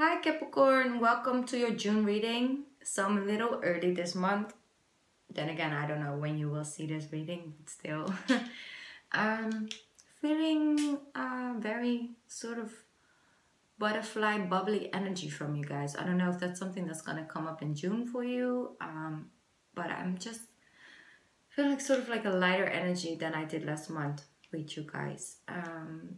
Hi Capricorn, welcome to your June reading. So I'm a little early this month. Then again, I don't know when you will see this reading, but still. um, Feeling very sort of butterfly, bubbly energy from you guys. I don't know if that's something that's gonna come up in June for you. But I'm just feeling sort of like a lighter energy than I did last month with you guys.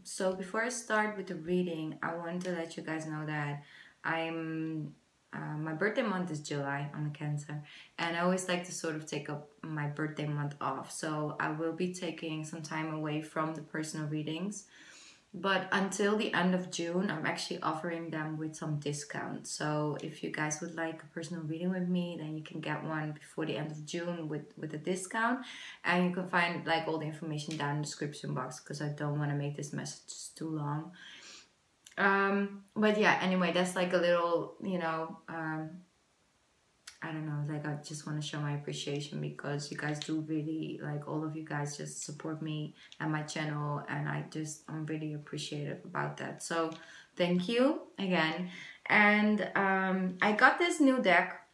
So before I start with the reading, I want to let you guys know that I'm my birthday month is July. I'm a Cancer, and I always like to sort of take up my birthday month off. So I will be taking some time away from the personal readings, but until the end of June, I'm actually offering them with some discount. So if you guys would like a personal reading with me, then you can get one before the end of June with a discount. And you can find like all the information down in the description box because I don't want to make this message too long. But yeah, anyway, that's like a little, I don't know, like I just want to show my appreciation because you guys do really, like all of you guys just support me and my channel, and I'm really appreciative about that. So thank you again. And I got this new deck,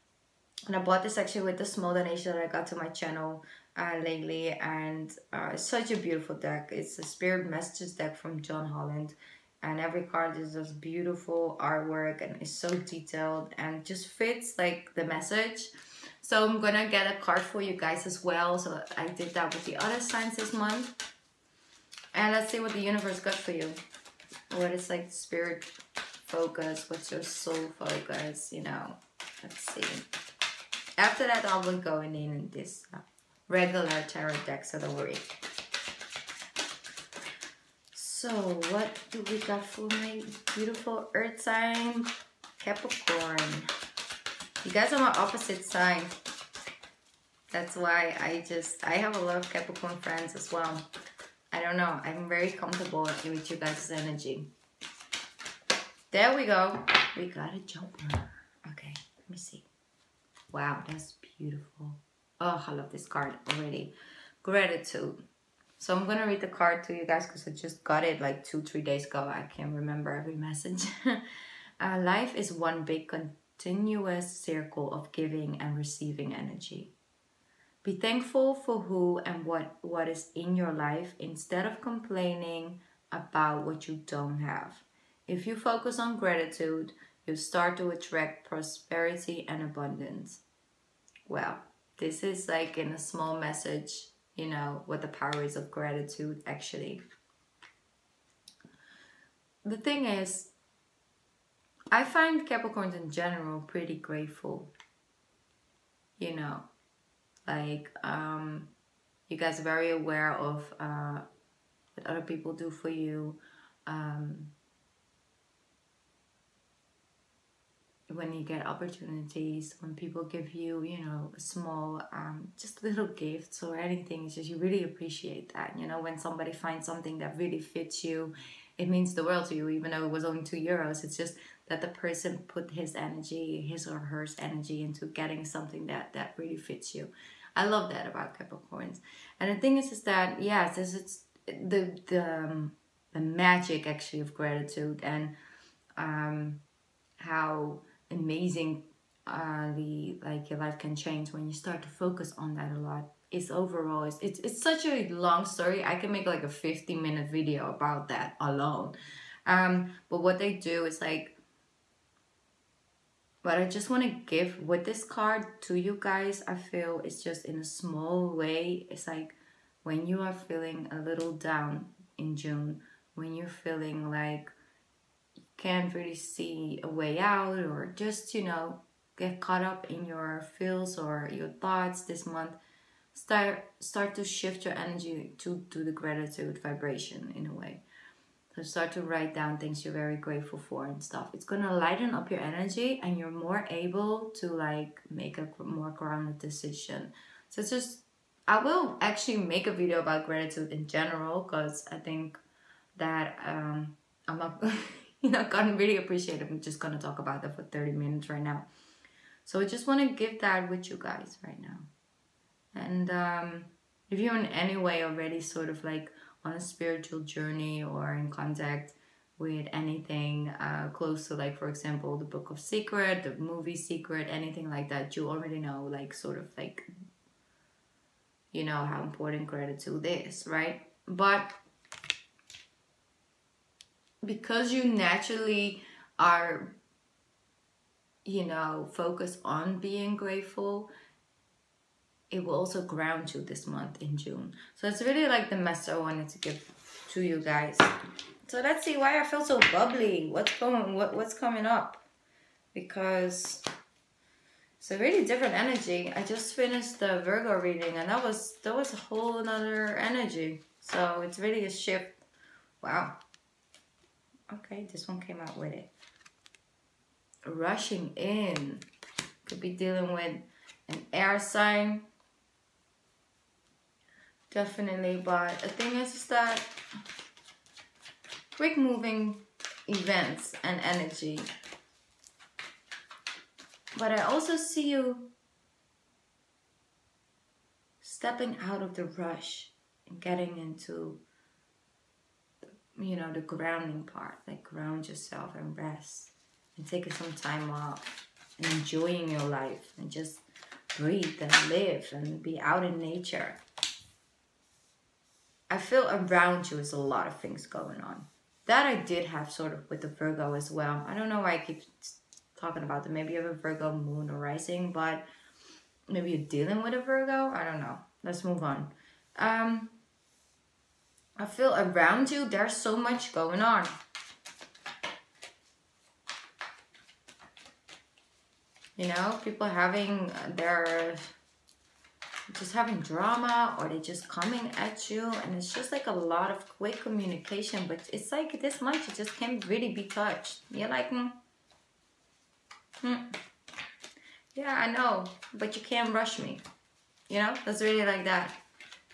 and I bought this actually with the small donation that I got to my channel lately, and it's such a beautiful deck. It's a Spirit Messages deck from John Holland, and every card is just beautiful artwork and is so detailed and just fits like the message. So I'm gonna get a card for you guys as well. So I did that with the other signs this month, and let's see what the universe got for you. What is like spirit focus? What's your soul focus? Let's see. After that, I will go in this regular tarot deck, so don't worry. So, what do we got for my beautiful earth sign, Capricorn? You guys are my opposite sign. That's why I have a lot of Capricorn friends as well. I don't know, I'm very comfortable with you guys' energy. There we go. We got a jumper. Okay, let me see. Wow, that's beautiful. Oh, I love this card already. Gratitude. So I'm going to read the card to you guys because I just got it like 2-3 days ago. I can't remember every message. Life is one big continuous circle of giving and receiving energy. Be thankful for who and what is in your life instead of complaining about what you don't have. If you focus on gratitude, you start to attract prosperity and abundance. Well, this is like in a small message, what the power is of gratitude actually. The thing is, I find Capricorns in general pretty grateful. Like you guys are very aware of what other people do for you. When you get opportunities, when people give you, small, just little gifts or anything, it's just you really appreciate that. When somebody finds something that really fits you, it means the world to you, even though it was only €2. It's just that the person put his or her energy into getting something that really fits you. I love that about Capricorns. And the thing is that, yes, it's the magic actually of gratitude, and how amazing your life can change when you start to focus on that a lot. It's such a long story. I can make like a 50-minute video about that alone. But what they do is like, what I just want to give with this card to you guys, I feel it's just in a small way. It's like when you are feeling a little down in June, when you're feeling like can't really see a way out, or just get caught up in your feels or your thoughts this month, start to shift your energy to the gratitude vibration in a way. So start to write down things you're very grateful for and stuff. It's gonna lighten up your energy, and you're more able to like make a more grounded decision. So it's just, I will actually make a video about gratitude in general, because I think that I'm not gonna really appreciate it. I'm just gonna talk about that for 30 minutes right now. So I just want to give that with you guys right now. And if you're in any way already sort of like on a spiritual journey or in contact with anything close to, like, for example, the Book of Secret, the movie Secret, anything like that. You already know, like, sort of like, you know how important gratitude is, right? But because you naturally are, you know, focused on being grateful, it will also ground you this month in June. So it's really like the message I wanted to give to you guys. So let's see why I feel so bubbly. What's coming up? Because it's a really different energy. I just finished the Virgo reading, and that was a whole another energy. So it's really a shift. Wow. Okay, this one came out with it. Rushing in. Could be dealing with an air sign. Definitely, but the thing is that quick moving events and energy. But I also see you stepping out of the rush and getting into, you know, the grounding part. Like, ground yourself and rest and taking some time off and enjoying your life and just breathe and live and be out in nature. I feel around you is a lot of things going on. That I did have sort of with the Virgo as well. I don't know why I keep talking about that. Maybe you have a Virgo moon or rising, but maybe you're dealing with a Virgo. I don't know. Let's move on. I feel around you, there's so much going on. You know, people having just having drama, or they just coming at you, and it's just like a lot of quick communication, but it's like this much, it just can't really be touched. You're like, yeah, I know, but you can't rush me. You know, that's really like that.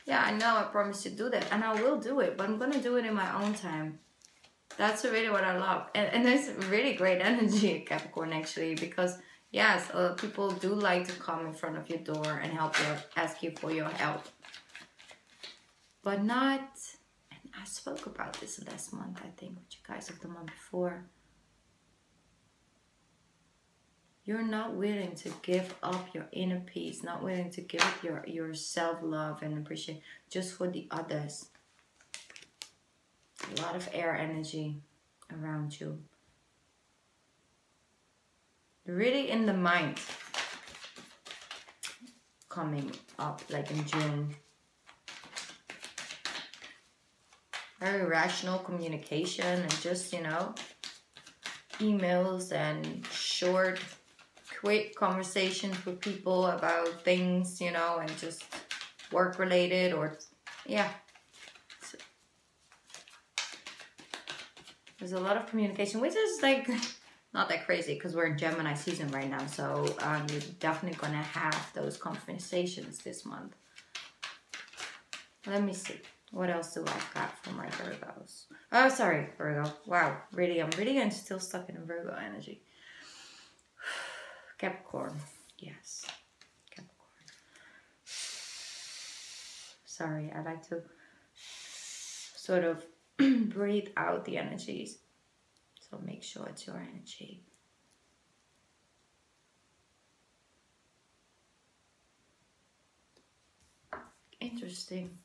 Yeah, I know, I promised to do that, and I will do it, but I'm gonna do it in my own time. That's really what I love. And there's really great energy at Capricorn, actually, because yes, people do like to come in front of your door and help you, ask you for your help. But not, and I spoke about this last month, I think, with you guys, of the month before. You're not willing to give up your inner peace, not willing to give up your self-love and appreciation just for the others. A lot of air energy around you. Really in the mind coming up, like in June. Very rational communication and just, you know, emails and short, quick conversations with people about things, you know, and just work related, or yeah. There's a lot of communication, which is like not that crazy because we're in Gemini season right now. So you're definitely going to have those conversations this month. Let me see. What else do I got for my Virgos? Oh, sorry, Virgo. Wow, really, I'm still stuck in a Virgo energy. Capricorn. Yes, Capricorn. Sorry, I like to sort of breathe out the energies. So make sure it's your energy. Interesting.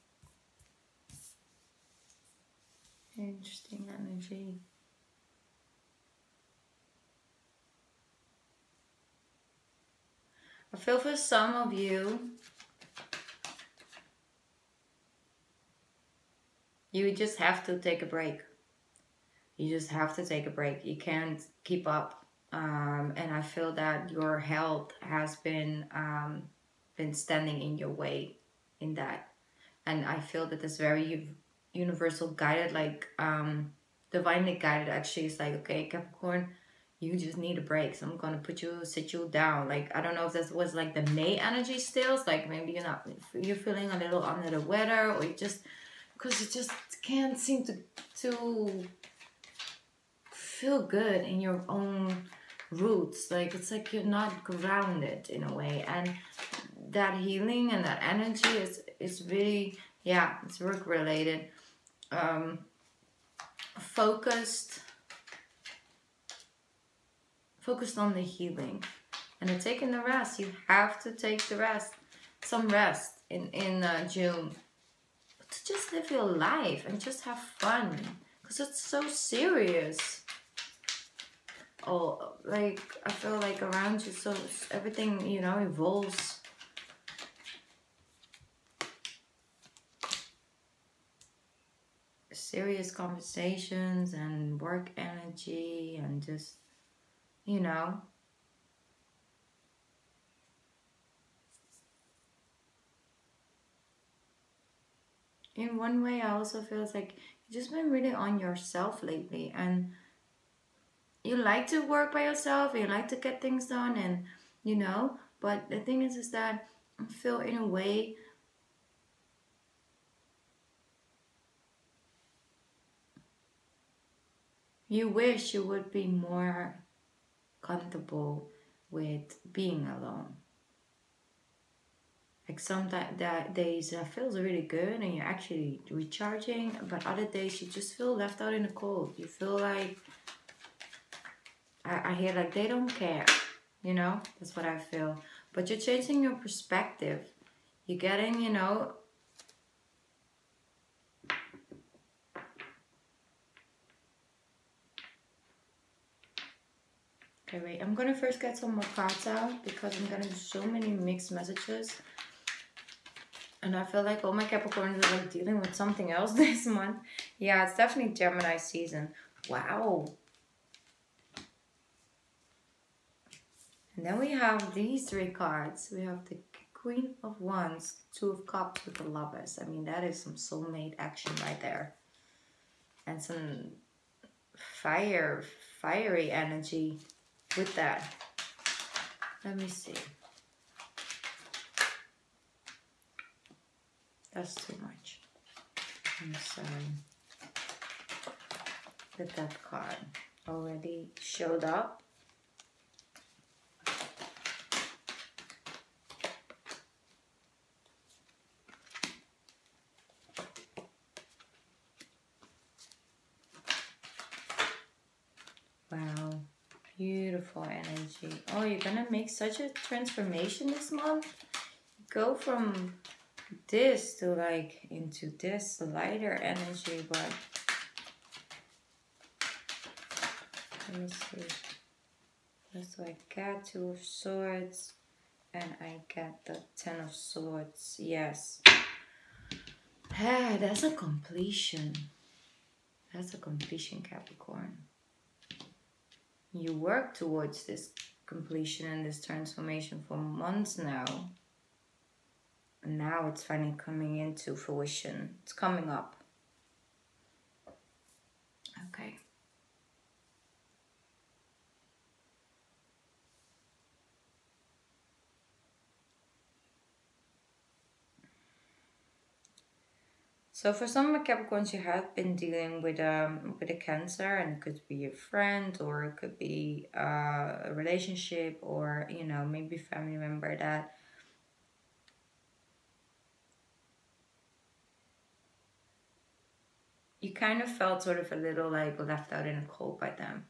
Interesting energy. I feel for some of you, you just have to take a break. You just have to take a break. You can't keep up. And I feel that your health has been standing in your way in that. And I feel that this very universal guided, like divinely guided actually is like, okay, Capricorn, you just need a break. So I'm going to sit you down. Like, I don't know if this was like the May energy still. It's like maybe you're feeling a little under the weather, or you just, because you just can't seem to feel good in your own roots. Like, it's like you're not grounded in a way. And that healing and that energy is really, yeah, it's work related. Focused focused on the healing and then taking the rest. You have to take the rest, some rest in June, to just live your life and just have fun, because it's so serious. Oh, like I feel like around you, so everything, you know, evolves. Serious conversations and work energy and just, you know, in one way I also feel it's like you've just been really on yourself lately, and you like to work by yourself, you like to get things done, and you know, but the thing is that I feel in a way you wish you would be more comfortable with being alone. Like sometimes that days that feels really good and you're actually recharging, but other days you just feel left out in the cold. You feel like I hear like they don't care, you know? That's what I feel. But you're changing your perspective. You're getting, you know, okay, wait. I'm gonna first get some more cards out because I'm getting so many mixed messages. And I feel like all my Capricorns are like dealing with something else this month. Yeah, it's definitely Gemini season. Wow. And then we have these three cards. We have the Queen of Wands, Two of Cups with the Lovers. I mean, that is some soulmate action right there. And some fiery energy with that. Let me see. That's too much. I'm sorry. That card already showed up. Wow, beautiful energy. Oh, you're gonna make such a transformation this month. Go from this to like into this lighter energy, but let me see. So I got Two of Swords and I got the Ten of Swords. Yes. Ah, that's a completion. That's a completion, Capricorn. You work towards this completion and this transformation for months now. And now it's finally coming into fruition. It's coming up. Okay. So for some Capricorns, you have been dealing with a Cancer, and it could be a friend, or it could be a relationship, or you know, maybe a family member that you kind of felt sort of a little like left out in the cold by them.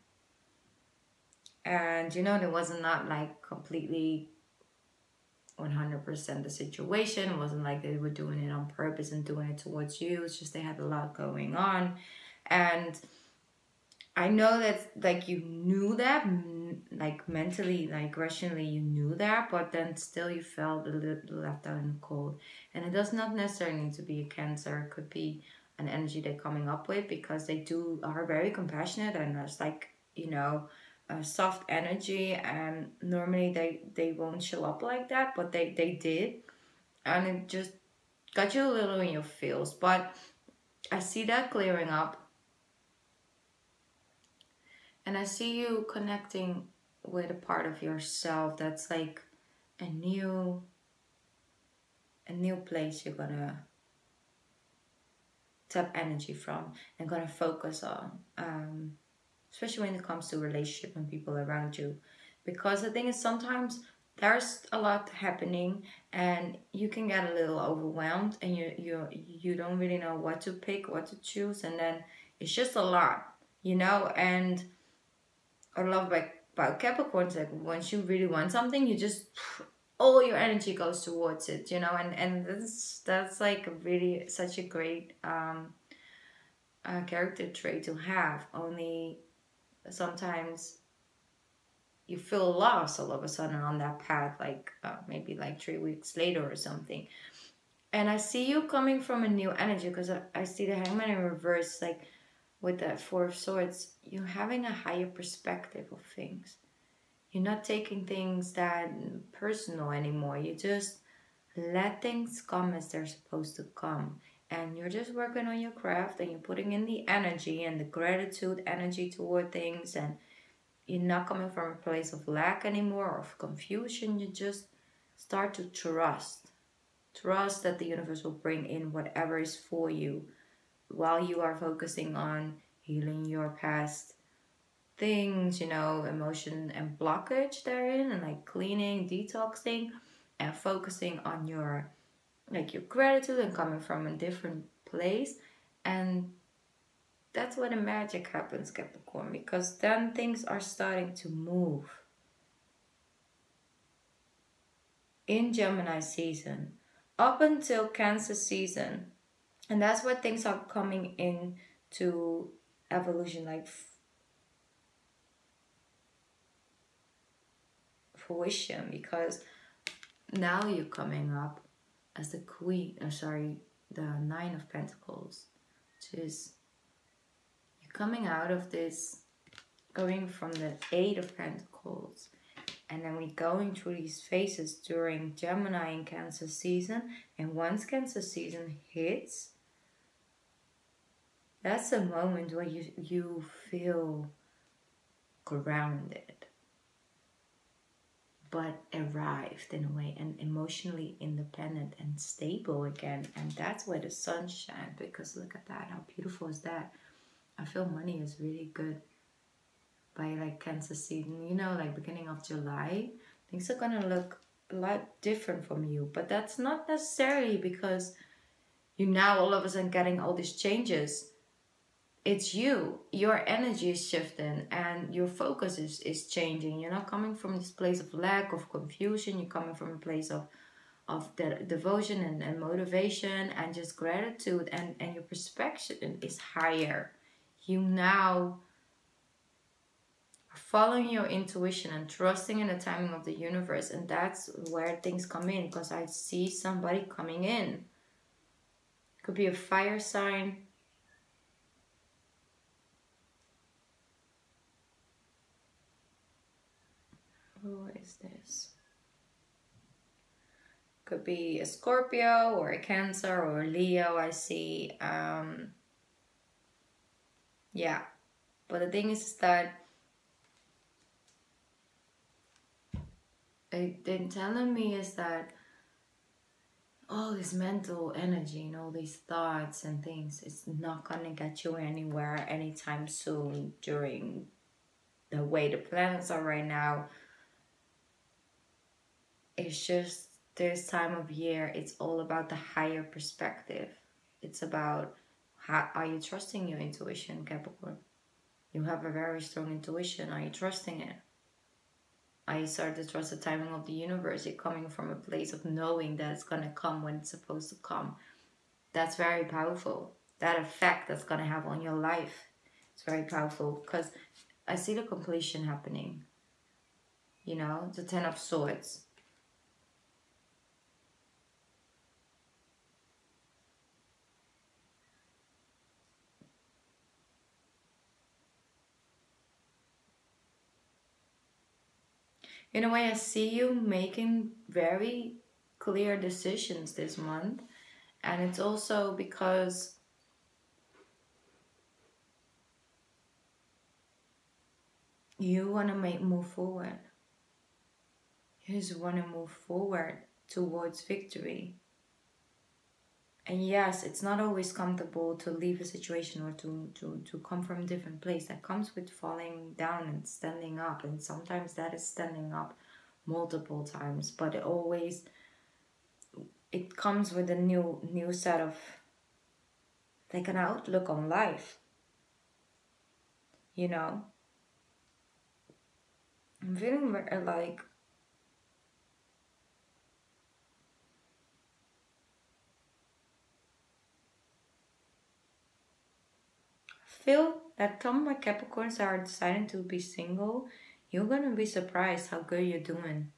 And you know, it wasn't not like completely 100% the situation. It wasn't like they were doing it on purpose and doing it towards you. It's just they had a lot going on. And I know that like you knew that, like mentally, like rationally you knew that, but then still you felt a little left out in the cold. And it does not necessarily need to be a Cancer. It could be an energy they're coming up with, because they are very compassionate, and there's like, you know, a soft energy, and normally they won't show up like that, but they did, and it just got you a little in your feels. But I see that clearing up, and I see you connecting with a part of yourself that's like a new place you're gonna tap energy from and gonna focus on, especially when it comes to relationship and people around you. Because the thing is, sometimes there's a lot happening and you can get a little overwhelmed, and you don't really know what to pick, what to choose, and then it's just a lot, you know. And I love about Capricorns, like once you really want something, you just all your energy goes towards it, you know, and that's like really such a great character trait to have. Only sometimes you feel lost all of a sudden on that path, like maybe like 3 weeks later or something. And I see you coming from a new energy because I see the Hangman in reverse, like with that Four of Swords. You're having a higher perspective of things. You're not taking things that personal anymore. You just let things come as they're supposed to come. And you're just working on your craft and you're putting in the energy and the gratitude energy toward things, and you're not coming from a place of lack anymore or of confusion. You just start to trust. Trust that the universe will bring in whatever is for you while you are focusing on healing your past things, you know, emotion and blockage therein, and like cleaning, detoxing, and focusing on your like your gratitude and coming from a different place. And that's where the magic happens, Capricorn, because then things are starting to move in Gemini season up until Cancer season. And that's where things are coming in to evolution, like fruition, because now you're coming up as the queen, the Nine of Pentacles, which is you're coming out of this, going from the Eight of Pentacles, and then we're going through these phases during Gemini and Cancer season. And once Cancer season hits, that's a moment where you feel grounded, but arrived in a way, and emotionally independent and stable again. And that's where the sun shines, because look at that, how beautiful is that? I feel money is really good by like Cancer season, you know, like beginning of July. Things are gonna look a lot different from you, but that's not necessarily because you now all of a sudden getting all these changes. It's you, your energy is shifting and your focus is changing. You're not coming from this place of lack, of confusion. You're coming from a place of devotion and motivation and just gratitude, and your perspective is higher. You now are following your intuition and trusting in the timing of the universe, and that's where things come in, because I see somebody coming in. Could be a fire sign. Who is this? Could be a Scorpio or a Cancer or a Leo, I see. Yeah. But the thing is that they're telling me is that all this mental energy and all these thoughts and things, it's not gonna get you anywhere anytime soon during the way the planets are right now. It's just this time of year, it's all about the higher perspective. It's about how are you trusting your intuition, Capricorn? You have a very strong intuition. Are you trusting it? I started to trust the timing of the universe. You're coming from a place of knowing that it's going to come when it's supposed to come. That's very powerful. That effect that's going to have on your life, it's very powerful, because I see the completion happening. You know, the Ten of Swords. In a way, I see you making very clear decisions this month. And it's also because you want to move forward. You just want to move forward towards victory. And yes, it's not always comfortable to leave a situation or to come from a different place. That comes with falling down and standing up. And sometimes that is standing up multiple times. But it comes with a new set of, like, an outlook on life. You know? I'm feeling like feel that some of my Capricorns are deciding to be single. You're gonna be surprised how good you're doing.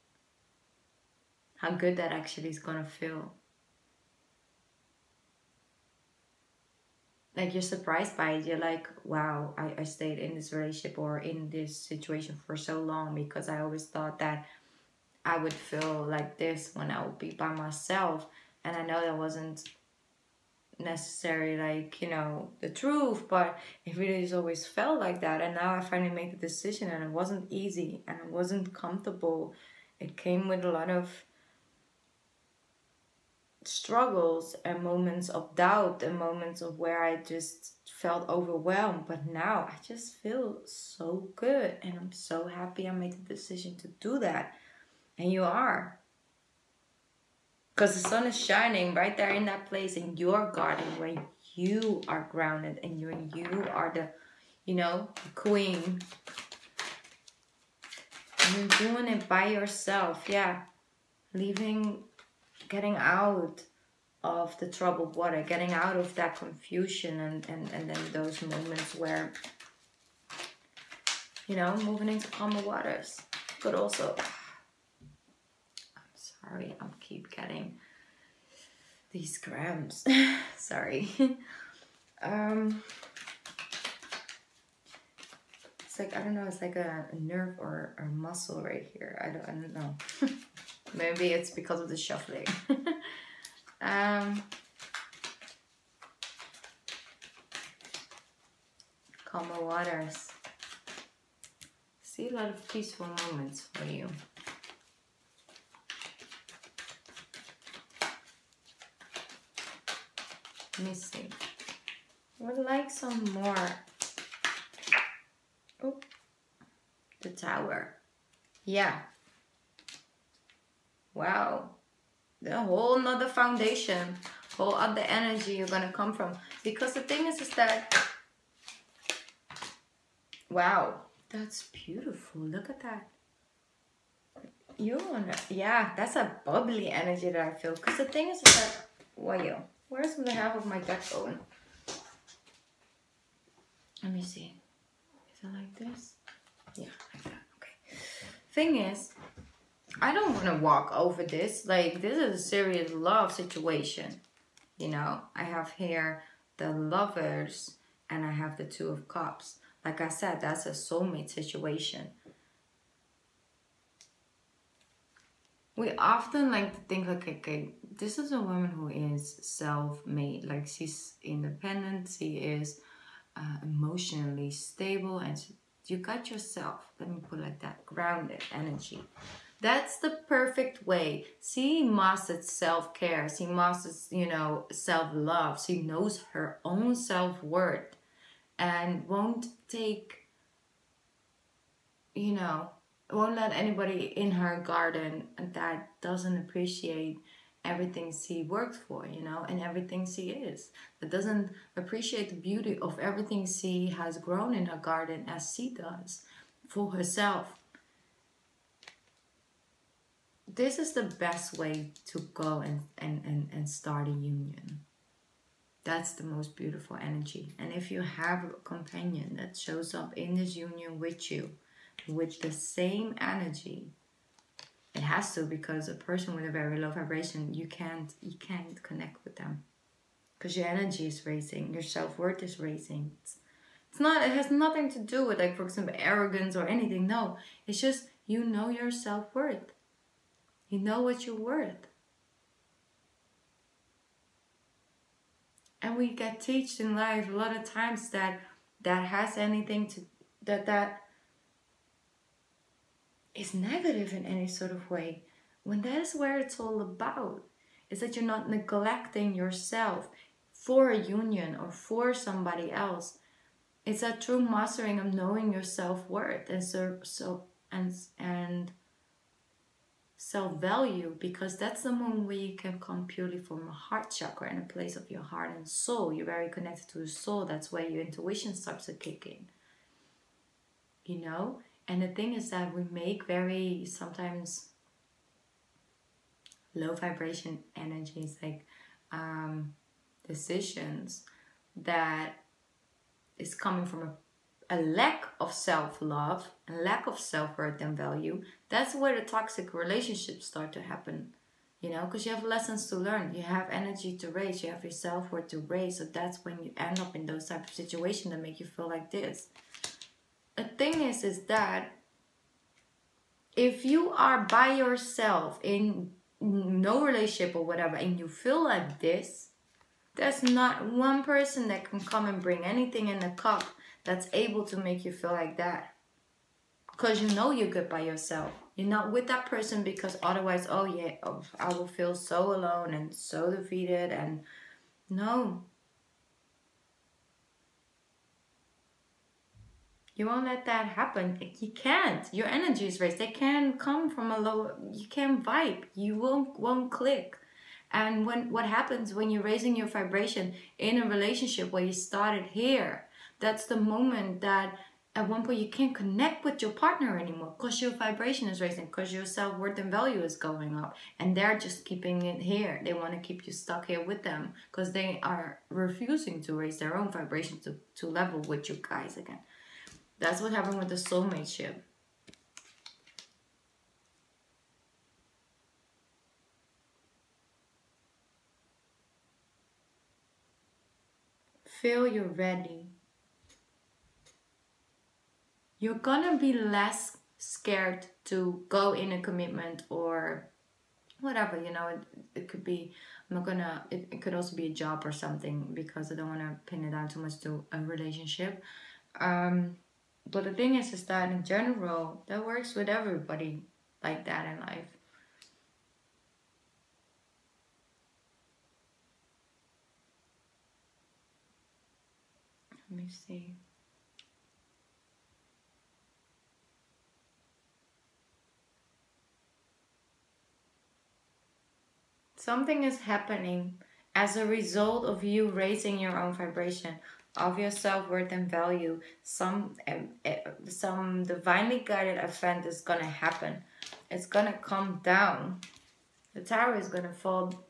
How good that actually is gonna feel. Like you're surprised by it. You're like, wow, I stayed in this relationship or in this situation for so long because I always thought that I would feel like this when I would be by myself. And I know that wasn't necessarily like, the truth, but it really just always felt like that. And now I finally made the decision, and it wasn't easy and it wasn't comfortable. It came with a lot of struggles and moments of doubt and moments of where I just felt overwhelmed. But now I just feel so good, and I'm so happy I made the decision to do that. And you are. Because the sun is shining right there in that place in your garden where you are grounded and you are the, queen. And you're doing it by yourself. Yeah. Getting out of the troubled water, getting out of that confusion and then those moments where, moving into calmer waters. But also, I'm sorry, I'll keep getting these cramps. Sorry. It's like, I don't know, it's like a nerve or a muscle right here. I don't know. Maybe it's because of the shuffling. Calmer waters. See a lot of peaceful moments for you. Let me see. I would like some more. Oh, the Tower. Yeah. Wow. The whole nother foundation, whole other energy you're gonna come from. Because the thing is that, wow, that's beautiful. Look at that. Yeah, that's a bubbly energy that I feel. Because the thing is that, wow, where's the half of my deck going? Let me see. Is it like this? Yeah, like that. Okay. Thing is, I don't want to walk over this. Like, this is a serious love situation. I have here the Lovers and I have the Two of Cups. Like I said, that's a soulmate situation. We often like to think like, okay, this is a woman who is self-made. Like, she's independent. She is emotionally stable, and you got yourself, let me put it like that, grounded energy. That's the perfect way. She masters self-care. She masters, self-love. She knows her own self-worth and won't take, won't let anybody in her garden that doesn't appreciate everything she worked for, and everything she is. That doesn't appreciate the beauty of everything she has grown in her garden as she does for herself. This is the best way to go and start a union. That's the most beautiful energy. And if you have a companion that shows up in this union with you, with the same energy, it has to, because a person with a very low vibration, you can't connect with them, because your energy is raising, your self-worth is raising. It has nothing to do with, like, for example, arrogance or anything. No, it's just you know your self-worth. You know what you're worth. And we get taught in life a lot of times that has anything to that is negative in any sort of way, when that is where it's all about, is that you're not neglecting yourself for a union or for somebody else. It's a true mastering of knowing your self-worth and self-value, because that's the moment where you can come purely from a heart chakra, in a place of your heart and soul. You're very connected to the soul. That's where your intuition starts to kick in, And the thing is that we make very sometimes low vibration energies, like decisions that is coming from a lack of self-love, a lack of self-worth and value. That's where the toxic relationships start to happen. You know, because you have lessons to learn. You have energy to raise. You have your self-worth to raise. So that's when you end up in those type of situations that make you feel like this. The thing is that if you are by yourself in no relationship or whatever, and you feel like this, there's not one person that can come and bring anything in the cup that's able to make you feel like that. Because you know you're good by yourself. You're not with that person because otherwise, I will feel so alone and so defeated. And no. You won't let that happen. You can't. Your energy is raised. They can't come from a low. You can't vibe. You won't click. And what happens when you're raising your vibration in a relationship where you started here? That's the moment that at one point you can't connect with your partner anymore because your vibration is raising, because your self-worth and value is going up, and they're just keeping it here. They want to keep you stuck here with them because they are refusing to raise their own vibration to level with you guys again. That's what happened with the soulmate ship. Feel you're ready. You're gonna be less scared to go in a commitment or whatever, you know. It could be, it could also be a job or something, because I don't want to pin it down too much to a relationship. But the thing is that in general, that works with everybody like that in life. Let me see. Something is happening as a result of you raising your own vibration of your self-worth and value. Some divinely guided event is gonna happen. It's gonna come down. The tower is gonna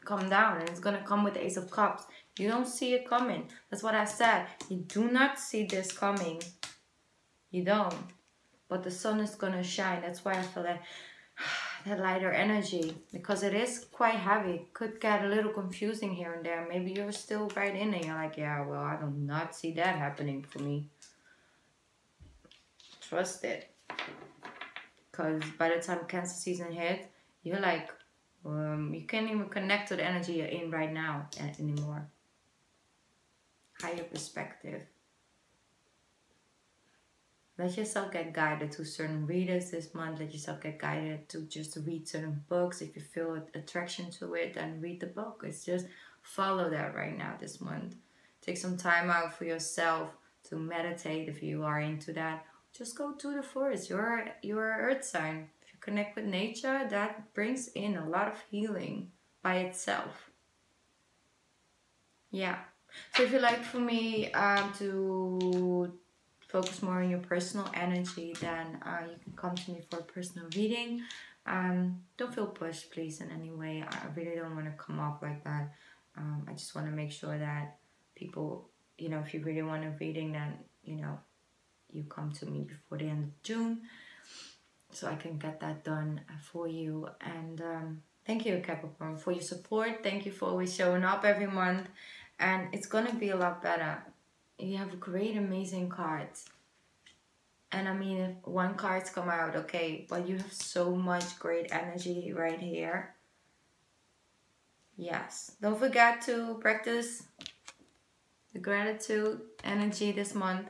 come down, and it's gonna come with the Ace of Cups. You don't see it coming. That's what I said. You do not see this coming. You don't. But the sun is gonna shine. That's why I feel that lighter energy, because it is quite heavy. It could get a little confusing here and there. Maybe you're still right in it. You're like, yeah, well, I do not see that happening for me. Trust it. Because by the time Cancer season hits, you're like, you can't even connect to the energy you're in right now anymore. Higher perspective. Let yourself get guided to certain readers this month. Let yourself get guided to just read certain books. If you feel attraction to it, then read the book. It's just follow that right now this month. Take some time out for yourself to meditate if you are into that. Just go to the forest. You're an earth sign. If you connect with nature, that brings in a lot of healing by itself. Yeah. So if you like for me to focus more on your personal energy, then you can come to me for a personal reading. Don't feel pushed, please, in any way. I really don't want to come off like that. I just want to make sure that people, you know, if you really want a reading, then, you know, you come to me before the end of June so I can get that done for you. And thank you, Capricorn, for your support. Thank you for always showing up every month. And it's going to be a lot better. You have great, amazing cards. And I mean, if one card's come out, okay, but you have so much great energy right here. Yes. Don't forget to practice the gratitude energy this month.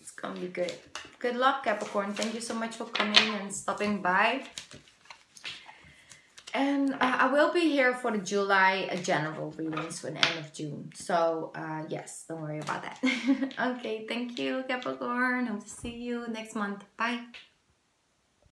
It's gonna be good. Good luck, Capricorn. Thank you so much for coming and stopping by. And I will be here for the July general readings for the end of June. So, yes, don't worry about that. Okay, thank you, Capricorn. Hope to see you next month. Bye.